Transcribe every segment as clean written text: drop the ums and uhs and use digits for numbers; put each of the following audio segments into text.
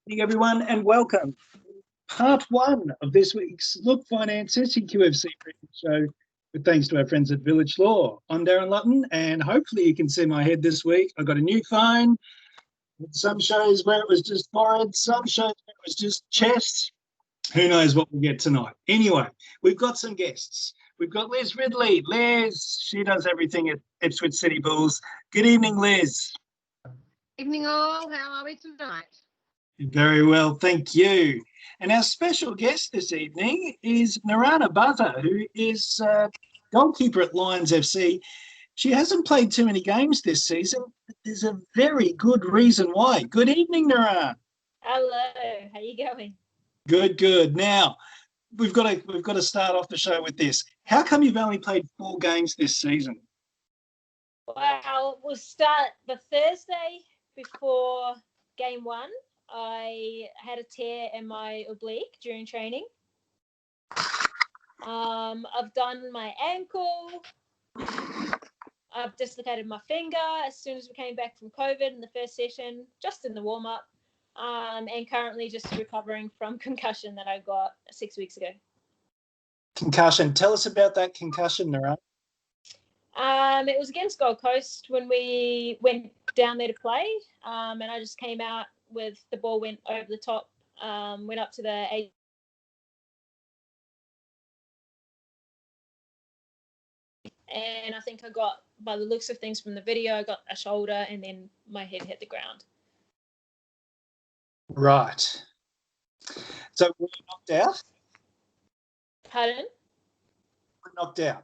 Evening, everyone, and welcome. Part one of this week's Look Finance SEQFC Preview Show, with thanks to our friends at Vilic Law. I'm Darren Lutton, and hopefully you can see my head this week. I got a new phone. Some shows where it was just forehead, some shows where it was just chest. Who knows what we'll get tonight? Anyway, we've got some guests. We've got Liz Ridley. Liz, she does everything at Ipswich City Bulls. Good evening, Liz. Evening all. How are we tonight? Very well, thank you. And our special guest this evening is Noran Abaza, who is goalkeeper at Lions FC. She hasn't played too many games this season, but there's a very good reason why. Good evening, Noran. Hello, how you going? Good, good. Now, we've got to start off the show with this. How come you've only played 4 games this season? Well, we'll start the Thursday before game 1. I had a tear in my oblique during training. I've done my ankle. I've dislocated my finger as soon as we came back from COVID in the first session, just in the warm-up. And currently just recovering from concussion that I got 6 weeks ago. Concussion. Tell us about that concussion, Noran. It was against Gold Coast when we went down there to play, and I just came out with the ball went over the top, went up to the 8. And I think I got, by the looks of things from the video, I got a shoulder and then my head hit the ground. Right. So were you knocked out? Pardon? Were you knocked out?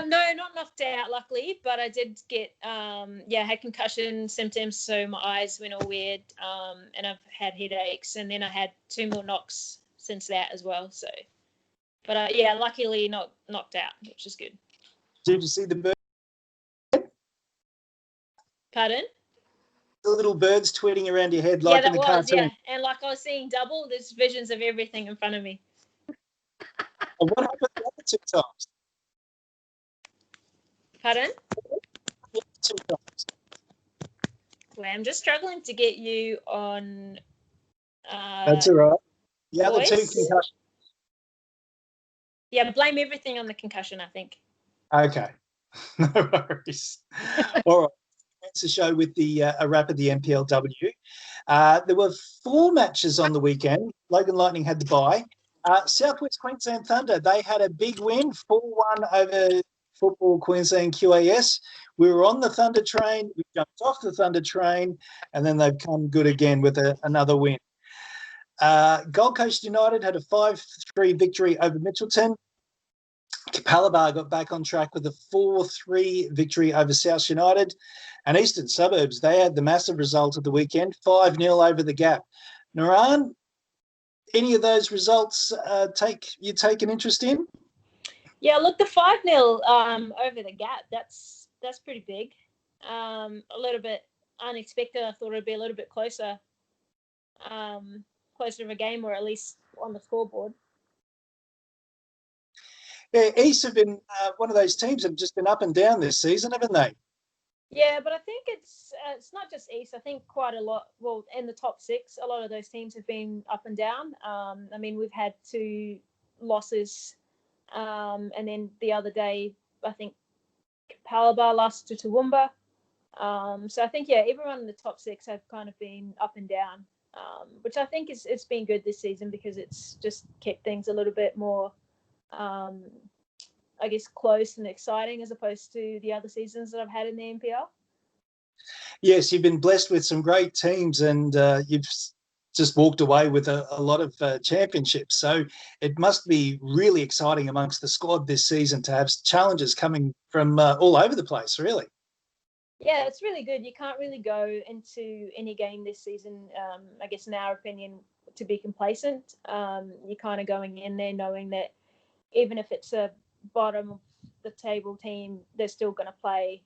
No, not knocked out, luckily, but I did get, had concussion symptoms, so my eyes went all weird, and I've had headaches, and then I had 2 more knocks since that as well. So, but luckily not knocked out, which is good. Did you see the bird? Pardon? The little birds tweeting around your head like in the cartoon. Yeah, and like I was seeing double. There's visions of everything in front of me. And what happened the other 2 times? Pardon? The other 2 times. Well, I'm just struggling to get you on. That's all right. The other 2 concussions. Yeah, blame everything on the concussion, I think. Okay, no worries. All right. It's a show with a wrap of the NPLW. There were 4 matches on the weekend. Logan Lightning had the bye. Southwest Queensland Thunder, they had a big win, 4-1 over Football Queensland QAS. We were on the Thunder train. We jumped off the Thunder train, and then they've come good again with another win. Gold Coast United had a 5-3 victory over Mitchelton. Abaza got back on track with a 4-3 victory over South United. And Eastern Suburbs, they had the massive result of the weekend, 5-0 over the Gap. Noran, any of those results take an interest in? Yeah, look, the 5-0 over the Gap, that's pretty big. A little bit unexpected. I thought it'd be a little bit closer of a game, or at least on the scoreboard. Yeah, East have been one of those teams that have just been up and down this season, haven't they? Yeah, but I think it's not just East. I think quite a lot. Well, in the top 6, a lot of those teams have been up and down. I mean, we've had 2 losses, and then the other day, I think Abaza lost to Toowoomba. So I think everyone in the top 6 have kind of been up and down, which I think it's been good this season because it's just kept things a little bit more. I guess close and exciting as opposed to the other seasons that I've had in the NPL. Yes, you've been blessed with some great teams, and you've just walked away with a lot of championships. So it must be really exciting amongst the squad this season to have challenges coming from all over the place, really. Yeah, it's really good. You can't really go into any game this season, I guess in our opinion, to be complacent. You're kind of going in there knowing that even if it's a bottom of the table team, they're still going to play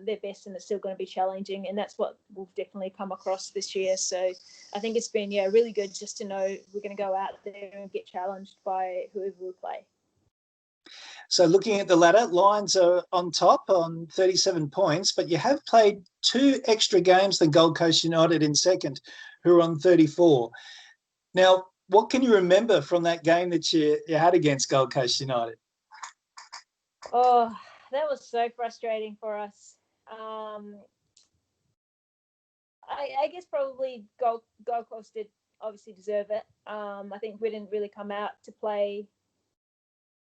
their best and it's still going to be challenging. And that's what we've definitely come across this year. So I think it's been, really good just to know we're going to go out there and get challenged by whoever we play. So looking at the ladder, Lions are on top on 37 points, but you have played 2 extra games than Gold Coast United in second. who are on 34. Now, what can you remember from that game that you had against Gold Coast United? Oh, that was so frustrating for us. I guess probably Gold Coast did obviously deserve it. I think we didn't really come out to play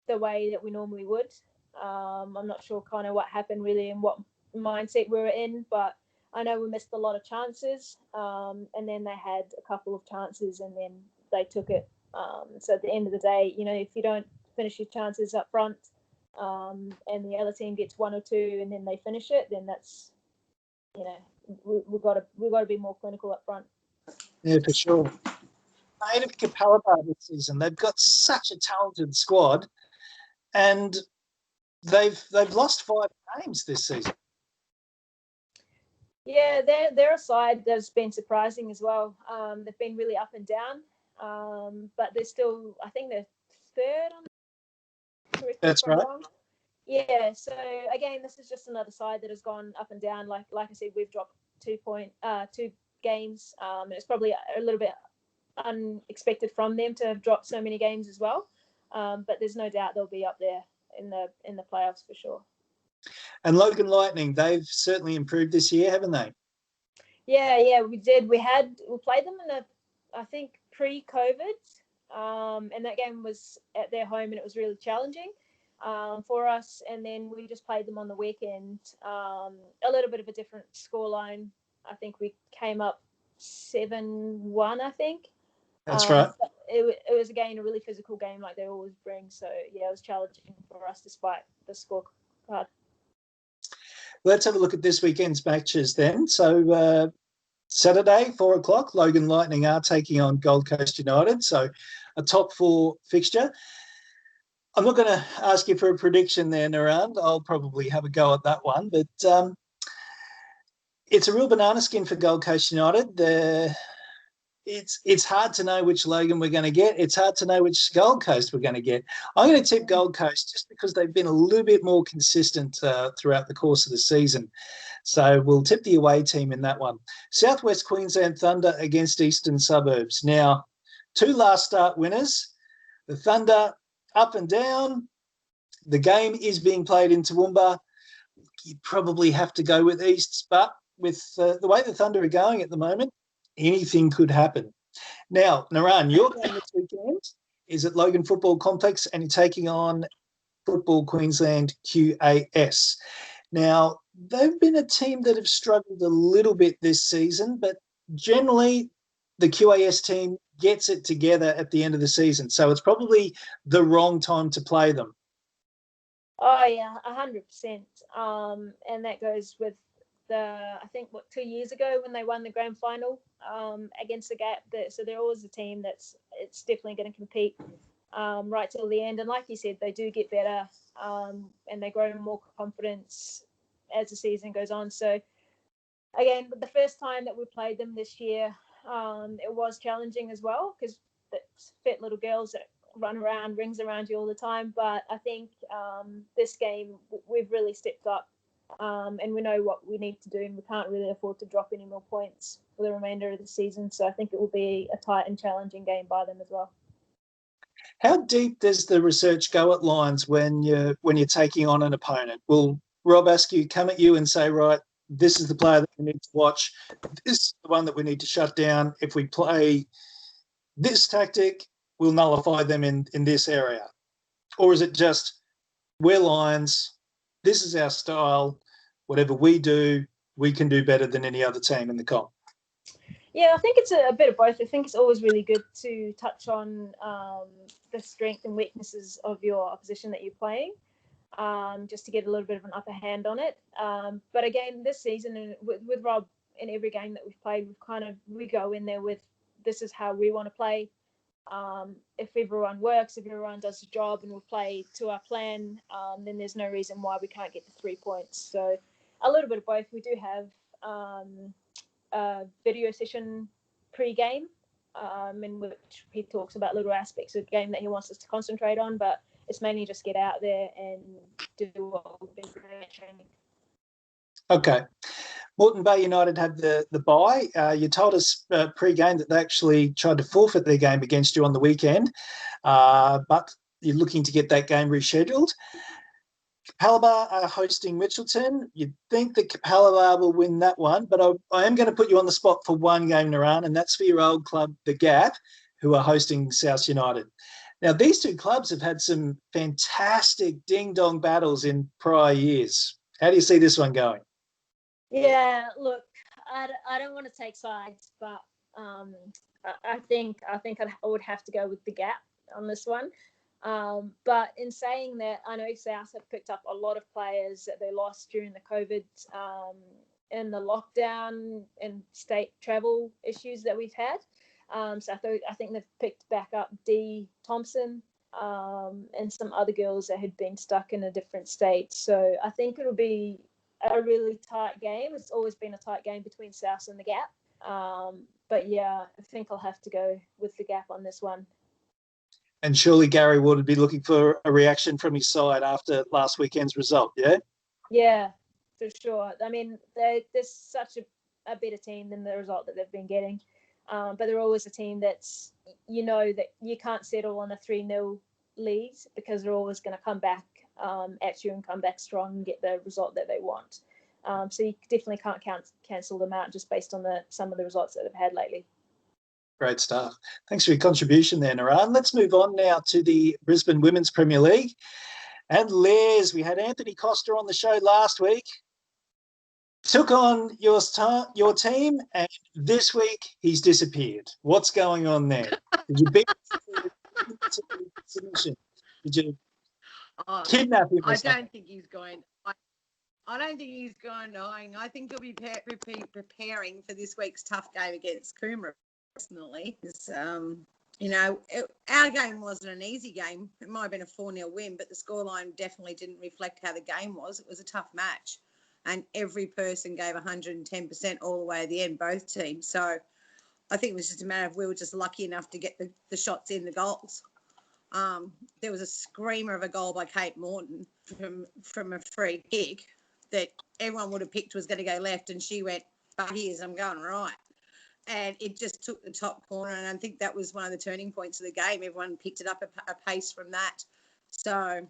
the way that we normally would. I'm not sure kind of what happened really and what mindset we were in, but I know we missed a lot of chances, and then they had a couple of chances and then they took it. So at the end of the day, if you don't finish your chances up front, and the other team gets one or two and then they finish it, then that's, we've got to be more clinical up front. Yeah, for sure. Native Capalaba this season, they've got such a talented squad, and they've lost 5 games this season. Yeah, they're a side that's been surprising as well. They've been really up and down, but they're still, I think they're third on. That's right. Wrong. Yeah, so again, this is just another side that has gone up and down. Like I said, we've dropped 2 games, and it's probably a little bit unexpected from them to have dropped so many games as well. But there's no doubt they'll be up there in the playoffs for sure. And Logan Lightning, they've certainly improved this year, haven't they? Yeah, we did. We played them in I think pre-COVID, and that game was at their home, and it was really challenging for us. And then we just played them on the weekend. A little bit of a different scoreline. I think we came up 7-1, I think. That's right. It was, again, a really physical game like they always bring. So, yeah, it was challenging for us despite the score card. Let's have a look at this weekend's matches then. So Saturday, 4 o'clock, Logan Lightning are taking on Gold Coast United. So a top 4 fixture. I'm not going to ask you for a prediction there, Noran. I'll probably have a go at that one. But it's a real banana skin for Gold Coast United. It's hard to know which Logan we're going to get. It's hard to know which Gold Coast we're going to get. I'm going to tip Gold Coast just because they've been a little bit more consistent throughout the course of the season. So we'll tip the away team in that one. Southwest Queensland Thunder against Eastern Suburbs. Now, 2 last start winners. The Thunder up and down. The game is being played in Toowoomba. You probably have to go with Easts, but with the way the Thunder are going at the moment, anything could happen. Now, Noran, your game this weekend is at Logan Football Complex and you're taking on Football Queensland QAS. Now, they've been a team that have struggled a little bit this season, but generally the QAS team gets it together at the end of the season. So it's probably the wrong time to play them. Oh, yeah, 100%. And that goes with I think 2 years ago when they won the grand final against the Gap. So they're always a team it's definitely going to compete right till the end. And like you said, they do get better and they grow more confidence as the season goes on. So again, the first time that we played them this year, it was challenging as well because it's fit little girls that run around, rings around you all the time. But I think this game we've really stepped up. And we know what we need to do, and we can't really afford to drop any more points for the remainder of the season. So I think it will be a tight and challenging game by them as well. How deep does the research go at Lions when you're taking on an opponent? Will Rob Askew come at you and say, right, this is the player that we need to watch, this is the one that we need to shut down. If we play this tactic, we'll nullify them in this area? Or is it just, we're Lions, this is our style, whatever we do, we can do better than any other team in the comp? Yeah, I think it's a bit of both. I think it's always really good to touch on the strength and weaknesses of your opposition that you're playing, just to get a little bit of an upper hand on it. But again, this season, and with Rob, in every game that we've played, we go in there with, this is how we want to play. If everyone works, if everyone does the job and we play to our plan, then there's no reason why we can't get the 3 points. So a little bit of both. We do have a video session pre-game in which he talks about little aspects of the game that he wants us to concentrate on, but it's mainly just get out there and do what we've been doing at training. Okay. Moreton Bay United had the bye. You told us pre-game that they actually tried to forfeit their game against you on the weekend, but you're looking to get that game rescheduled. Capalaba are hosting Mitchelton. You'd think that Capalaba will win that one, but I am going to put you on the spot for one game, Noran, and that's for your old club, The Gap, who are hosting South United. Now, these two clubs have had some fantastic ding-dong battles in prior years. How do you see this one going? Yeah, look, I don't want to take sides, but I think I would have to go with The Gap on this one. But in saying that, I know South have picked up a lot of players that they lost during the COVID and the lockdown and state travel issues that we've had. So I think they've picked back up Dee Thompson and some other girls that had been stuck in a different state. So I think it'll be a really tight game. It's always been a tight game between South and The Gap. But yeah, I think I'll have to go with The Gap on this one. And surely Gary would be looking for a reaction from his side after last weekend's result, yeah? Yeah, for sure. I mean, they're such a better team than the result that they've been getting. But they're always a team that's, that you can't settle on a 3-0 lead because they're always going to come back at you and come back strong and get the result that they want. So you definitely can't cancel them out just based on some of the results that they've had lately. Great stuff. Thanks for your contribution there, Noran. Let's move on now to the Brisbane Women's Premier League. And Liz, we had Anthony Costa on the show last week. Took on your team, and this week he's disappeared. What's going on there? Did you beat submission? Did you kidnap him? I don't think he's going. I don't think he's going knowing. I think he'll be preparing for this week's tough game against Coomera. Personally, our game wasn't an easy game. It might have been a 4-0 win, but the scoreline definitely didn't reflect how the game was. It was a tough match, and every person gave 110% all the way at the end, both teams. So I think it was just a matter of we were just lucky enough to get the shots in, the goals. There was a screamer of a goal by Kate Morton from a free kick that everyone would have picked was going to go left, and she went, but here's, I'm going right. And it just took the top corner, and I think that was one of the turning points of the game. Everyone picked it up a pace from that. So,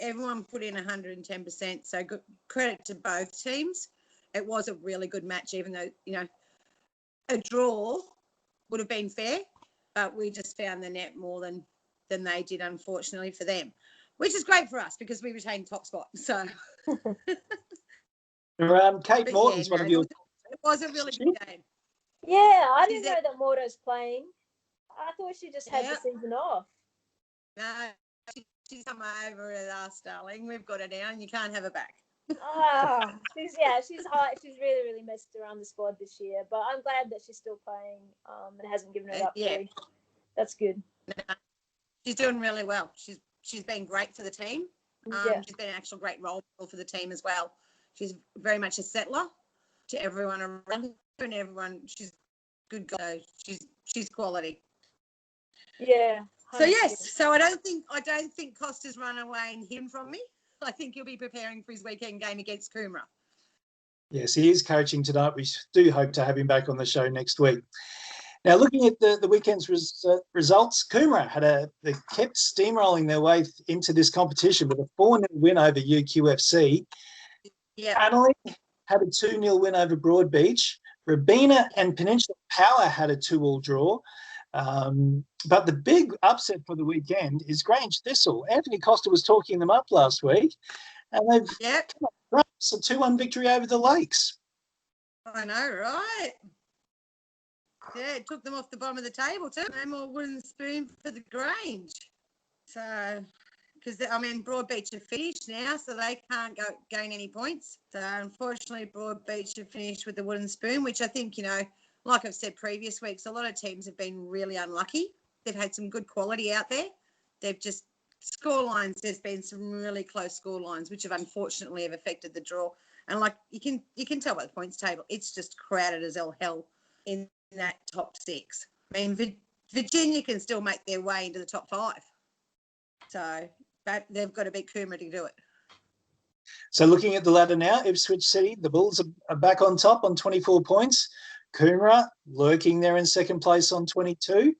everyone put in 110%. So good credit to both teams. It was a really good match, even though, a draw would have been fair, but we just found the net more than they did, unfortunately, for them, which is great for us because we retained top spot. So, Kate Morton's one of your... It was a really good game. Yeah, I didn't know that Mordo's playing. I thought she just had the season off. No, she's come over with us, darling. We've got her now, and you can't have her back. She's high. She's really, really messed around the squad this year. But I'm glad that she's still playing and hasn't given it up. Yeah, really. That's good. No, she's doing really well. She's been great for the team. She's been an actual great role model for the team as well. She's very much a settler to everyone around her, and everyone. She's good guy. She's quality. Yeah. 100%. So yes. So I don't think Costa's run away and hidden from me. I think he'll be preparing for his weekend game against Coomera. Yes, he is coaching tonight. We do hope to have him back on the show next week. Now, looking at the weekend's results, Coomera they kept steamrolling their way into this competition with a 4-0 win over UQFC. Yeah. Adelaide had a 2-0 win over Broadbeach. Robina and Peninsula Power had a 2-2 draw. But the big upset for the weekend is Grange Thistle. Anthony Costa was talking them up last week, and they've a 2-1 victory over the Lakes. I know, right? Yeah, it took them off the bottom of the table too. No more wooden spoon for the Grange. So, because Broadbeach have finished now, so they can't gain any points. So, unfortunately, Broadbeach have finished with the wooden spoon, which I think, like I've said previous weeks, a lot of teams have been really unlucky. They've had some good quality out there. They've just scorelines. There's been some really close scorelines, which have unfortunately affected the draw. And like you can tell by the points table, it's just crowded as hell in that top 6. I mean, Virginia can still make their way into the top 5. So, but they've got to beat Coomera to do it. So looking at the ladder now, Ipswich City, the Bulls are back on top on 24 points. Coomera lurking there in second place on 22.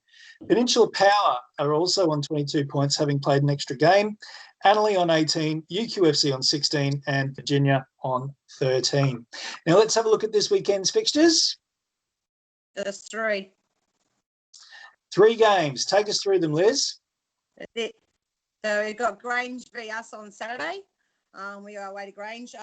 Peninsula Power are also on 22 points, having played an extra game. Annerley on 18, UQFC on 16, and Virginia on 13. Now let's have a look at this weekend's fixtures. There's three. 3 games. Take us through them, Liz. That's it. So we've got Grange v us on Saturday. We are away to Grange.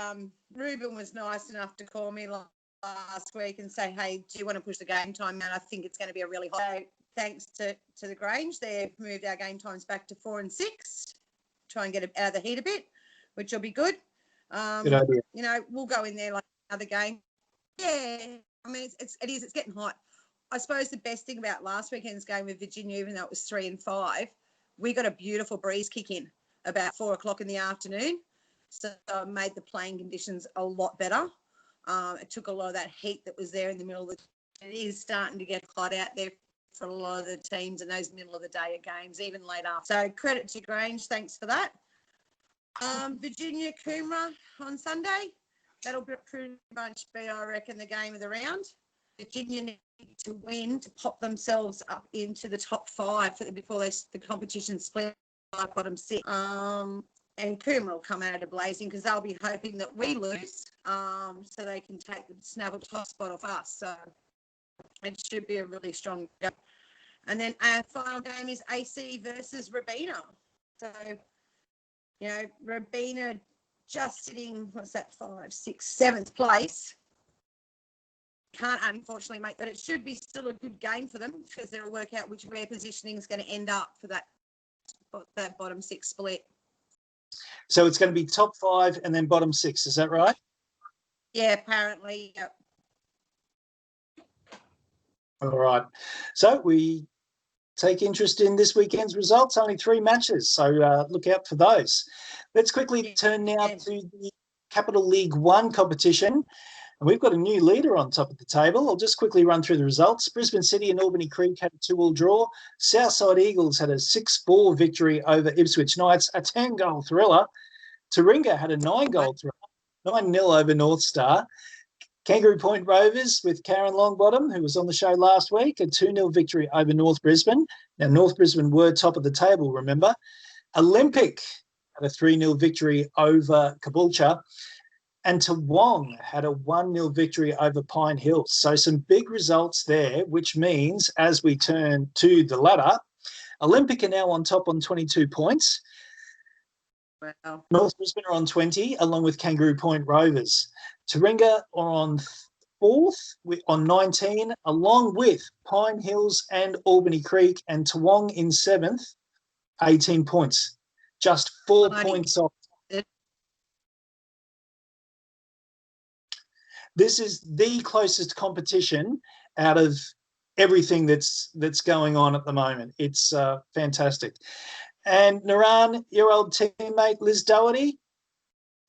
Ruben was nice enough to call me last week and say, hey, do you want to push the game time? And I think it's going to be a really hot day. Thanks to the Grange, they've moved our game times back to 4 and 6. Try and get out of the heat a bit, which will be good. Good idea. You know, we'll go in there like another game. Yeah, I mean, it's getting hot. I suppose the best thing about last weekend's game with Virginia, even though it was 3 and 5, we got a beautiful breeze kick in about 4 o'clock in the afternoon. So it made the playing conditions a lot better. It took a lot of that heat that was there in the middle of the. It is starting to get hot out there for a lot of the teams in those middle of the day games, even later. So credit to Grange, thanks for that. Virginia Coomera on Sunday. That'll pretty much be, I reckon, the game of the round. Virginia need to win to pop themselves up into the top 5 before the competition split like bottom 6. And Coomera will come out of blazing because they'll be hoping that we lose so they can take the snap top spot off us. So it should be a really strong game. And then our final game is AC versus Robina. So, you know, Robina just sitting, 5, 6, 7th place. Can't unfortunately make that. It should be still a good game for them because they'll work out where positioning is going to end up for that bottom 6 split. So it's going to be top 5 and then bottom 6. Is that right? Yeah, apparently. Yep. All right. So we take interest in this weekend's results. Only 3 matches, so look out for those. Let's quickly turn now to the Capital League 1 competition. And we've got a new leader on top of the table. I'll just quickly run through the results. Brisbane City and Albany Creek had a 2-2 draw. Southside Eagles had a 6-4 victory over Ipswich Knights, a 10-goal thriller. Taringa had a 9-goal thriller, 9-0 over North Star. Kangaroo Point Rovers with Karen Longbottom, who was on the show last week, a 2-0 victory over North Brisbane. Now, North Brisbane were top of the table, remember. Olympic had a 3-0 victory over Caboolture. And Toowong had a 1-0 victory over Pine Hills. So some big results there, which means as we turn to the ladder, Olympic are now on top on 22 points. Wow. North Brisbane are on 20, along with Kangaroo Point Rovers. Taringa are on 4th on 19, along with Pine Hills and Albany Creek, and Toowong in 7th, 18 points. Just 4 points off. This is the closest competition out of everything that's going on at the moment. It's fantastic. And Noran, your old teammate Liz Doherty,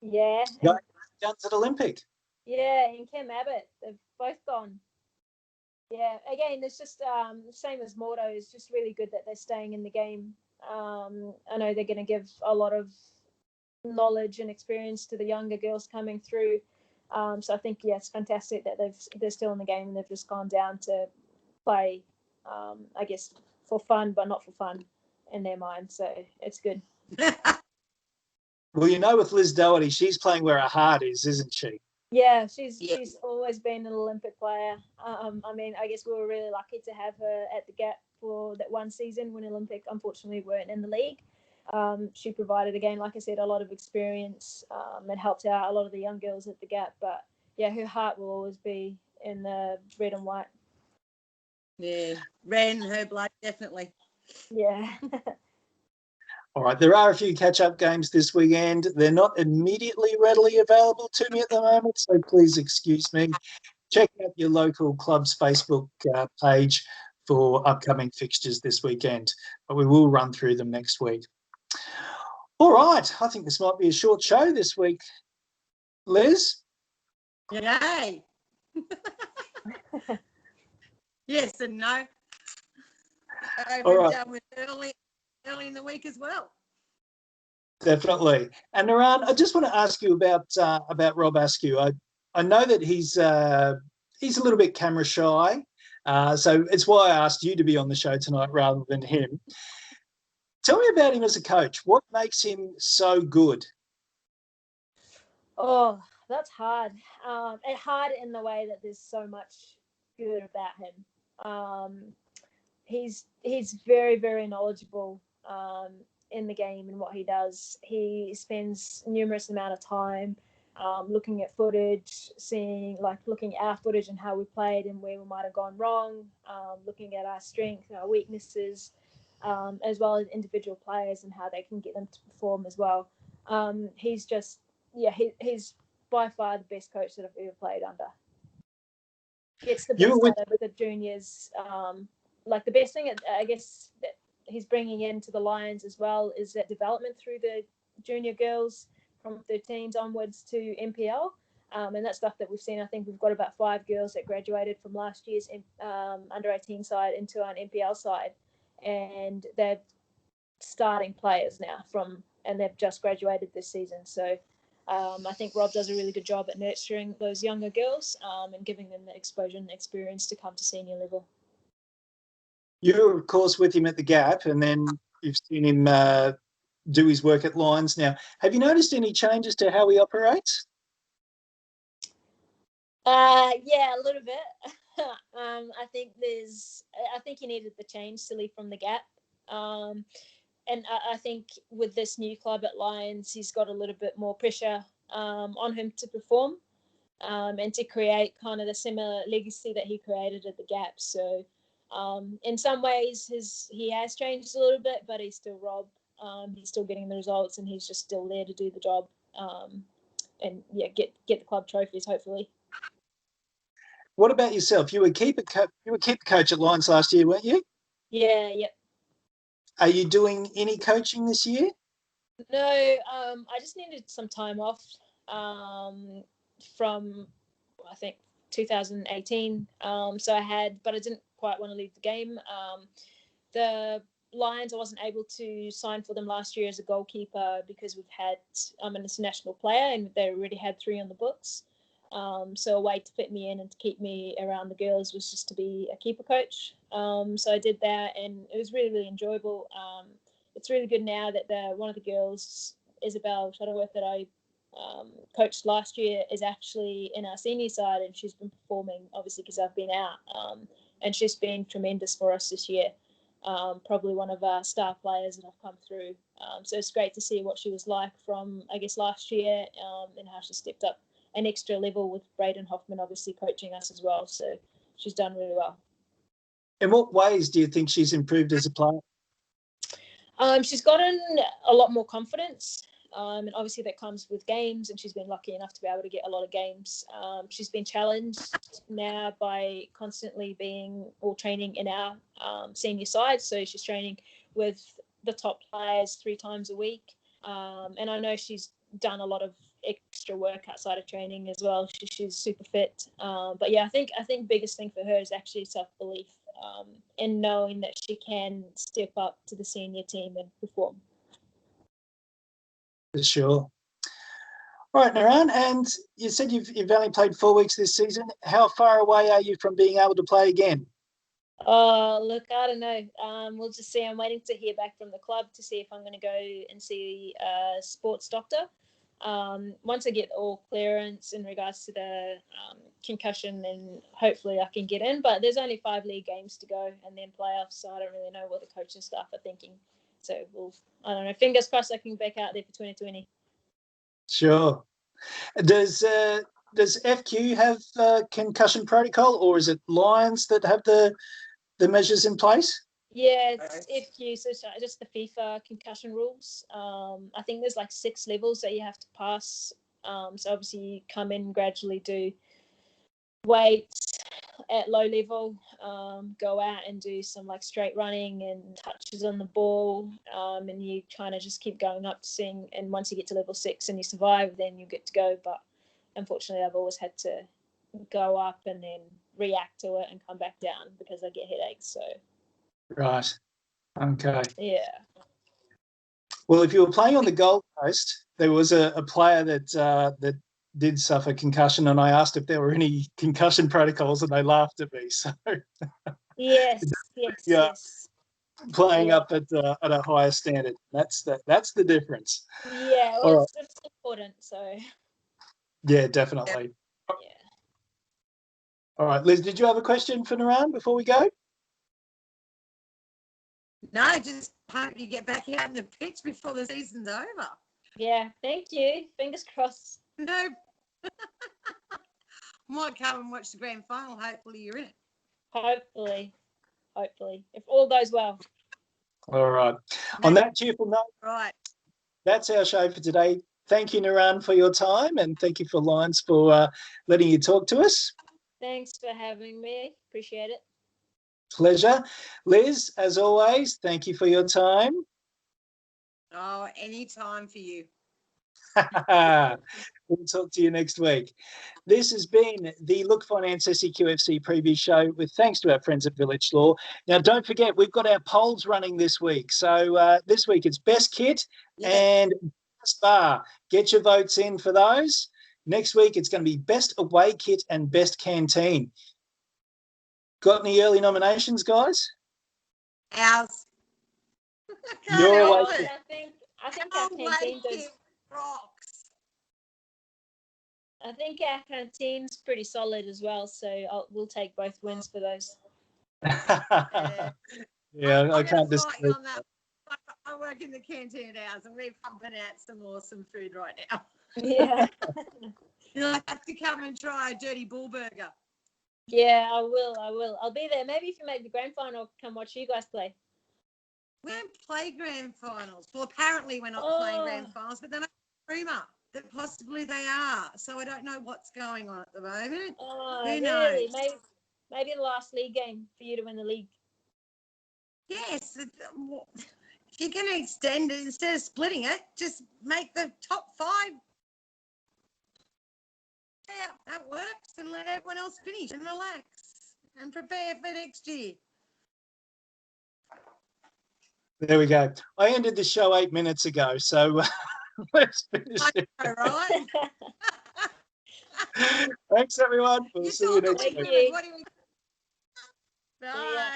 Yeah. guns at Olympic. Yeah, and Kim Abbott, they've both gone. Yeah, again, it's just the same as Mordo. It's just really good that they're staying in the game. I know they're going to give a lot of knowledge and experience to the younger girls coming through. So I think, yeah, it's fantastic that they're still in the game and they've just gone down to play, I guess, for fun, but not for fun in their mind. So it's good. Well, you know, with Liz Doherty, she's playing where her heart is, isn't she? Yeah, she's always been an Olympic player. I mean, I guess we were really lucky to have her at the Gap for that one season when Olympic unfortunately weren't in the league. She provided, again, like I said, a lot of experience and helped out a lot of the young girls at the Gap. But, yeah, her heart will always be in the red and white. Yeah, red in her blood, definitely. Yeah. All right, there are a few catch-up games this weekend. They're not immediately readily available to me at the moment, so please excuse me. Check out your local club's Facebook page for upcoming fixtures this weekend, but we will run through them next week. All right, I think this might be a short show this week. Liz? Yay! Yes and no. All right. Done with early in the week as well. Definitely. And Noran, I just want to ask you about Rob Askew. I know that he's a little bit camera shy, so it's why I asked you to be on the show tonight rather than him. Tell me about him as a coach. What makes him so good? Oh, that's hard. And hard in the way that there's so much good about him. He's very, very knowledgeable in the game and what he does. He spends numerous amount of time looking at footage, looking at our footage and how we played and where we might have gone wrong, looking at our strengths, our weaknesses, as well as individual players and how they can get them to perform as well. He's just, he's by far the best coach that I've ever played under. Gets the best out of the juniors. The best thing, I guess, that he's bringing into the Lions as well is that development through the junior girls from 13s onwards to NPL. And that's stuff that we've seen. I think we've got about 5 girls that graduated from last year's under 18 side into our NPL side. And they're starting players now and they've just graduated this season. So I think Rob does a really good job at nurturing those younger girls and giving them the exposure and the experience to come to senior level. You were, of course, with him at the Gap, and then you've seen him do his work at Lions now. Have you noticed any changes to how he operates? Yeah, a little bit. I think he needed the change to leave from the Gap. And I think with this new club at Lions, he's got a little bit more pressure on him to perform and to create kind of the similar legacy that he created at the Gap. So in some ways, he has changed a little bit, but he's still Rob. He's still getting the results, and he's just still there to do the job and get the club trophies, hopefully. What about yourself? You were keeper coach at Lions last year, weren't you? Yeah, yep. Are you doing any coaching this year? No, I just needed some time off from, I think, 2018. So but I didn't quite want to leave the game. The Lions, I wasn't able to sign for them last year as a goalkeeper because I'm an international player and they already had 3 on the books. So a way to fit me in and to keep me around the girls was just to be a keeper coach. So I did that, and it was really, really enjoyable. It's really good now that one of the girls, Isabel Shuttleworth, that I coached last year, is actually in our senior side, and she's been performing, obviously, because I've been out. And she's been tremendous for us this year. Probably one of our star players that have come through. So it's great to see what she was like from, I guess, last year and how she stepped up an extra level with Braden Hoffman obviously coaching us as well. So she's done really well. In what ways do you think she's improved as a player? She's gotten a lot more confidence. And obviously that comes with games, and she's been lucky enough to be able to get a lot of games. She's been challenged now by constantly training in our senior side. So she's training with the top players 3 times a week. And I know she's done a lot of extra work outside of training as well. She's super fit. But yeah, I think biggest thing for her is actually self-belief in knowing that she can step up to the senior team and perform. For sure. All right, Noran, and you said you've only played 4 weeks this season. How far away are you from being able to play again? Look, I don't know. We'll just see. I'm waiting to hear back from the club to see if I'm going to go and see a sports doctor. Once I get all clearance in regards to the concussion, then hopefully I can get in. But there's only 5 league games to go and then playoffs, so I don't really know what the coaching staff are thinking. So I don't know. Fingers crossed I can back out there for 2020. Sure. Does FQ have concussion protocol, or is it Lions that have the measures in place? Yeah, it's FQ, so it's just the FIFA concussion rules. I think there's 6 levels that you have to pass. So obviously you come in gradually, do weights at low level, go out and do some straight running and touches on the ball, and you kind of just keep going up to seeing. And once you get to level 6 and you survive, then you get to go. But unfortunately, I've always had to go up and then react to it and come back down because I get headaches. So. Right. Okay. Yeah. Well, if you were playing on the Gold Coast, there was a player that did suffer concussion, and I asked if there were any concussion protocols, and they laughed at me. So Yes. yeah, playing up at a higher standard. That's the difference. Yeah, All well, it's important. So yeah, definitely. yeah. All right, Liz, did you have a question for Noran before we go? No, just hope you get back out in the pitch before the season's over. Yeah, thank you. Fingers crossed. No. Might come and watch the grand final. Hopefully you're in it. Hopefully, if all goes well. All right. On that cheerful note, Right. that's our show for today. Thank you, Noran, for your time, and thank you for Lions for letting you talk to us. Thanks for having me. Appreciate it. Pleasure. Liz, as always, thank you for your time. Oh, any time for you. We'll talk to you next week. This has been the Look Finance SEQFC Preview Show with thanks to our friends at Vilic Law. Now, don't forget, we've got our polls running this week. So this week it's best kit and best bar. Get your votes in for those. Next week it's going to be best away kit and best canteen. Got any early nominations, guys? Ours. Your away I kit. think our canteen does. Rocks. I think our canteen's pretty solid as well, so we'll take both wins for those. Yeah, I can't disagree disagree. on that. I work in the canteen at ours, and we're pumping out some awesome food right now. Yeah. You'll have to come and try a dirty bull burger. Yeah, I will. I'll be there. Maybe if you make the grand final, I'll come watch you guys play. We don't play grand finals. Well, apparently we're not playing grand finals, but they're not rumour that possibly they are. So I don't know what's going on at the moment. Oh, Who really? knows? Maybe the last league game for you to win the league. Yes. If you're going to extend it, instead of splitting it, just make the top 5. Yeah, that works, and let everyone else finish and relax and prepare for next year. There we go. I ended the show 8 minutes ago, so let's finish it. All right. Thanks, everyone. We'll see you next week. Thank you. Bye.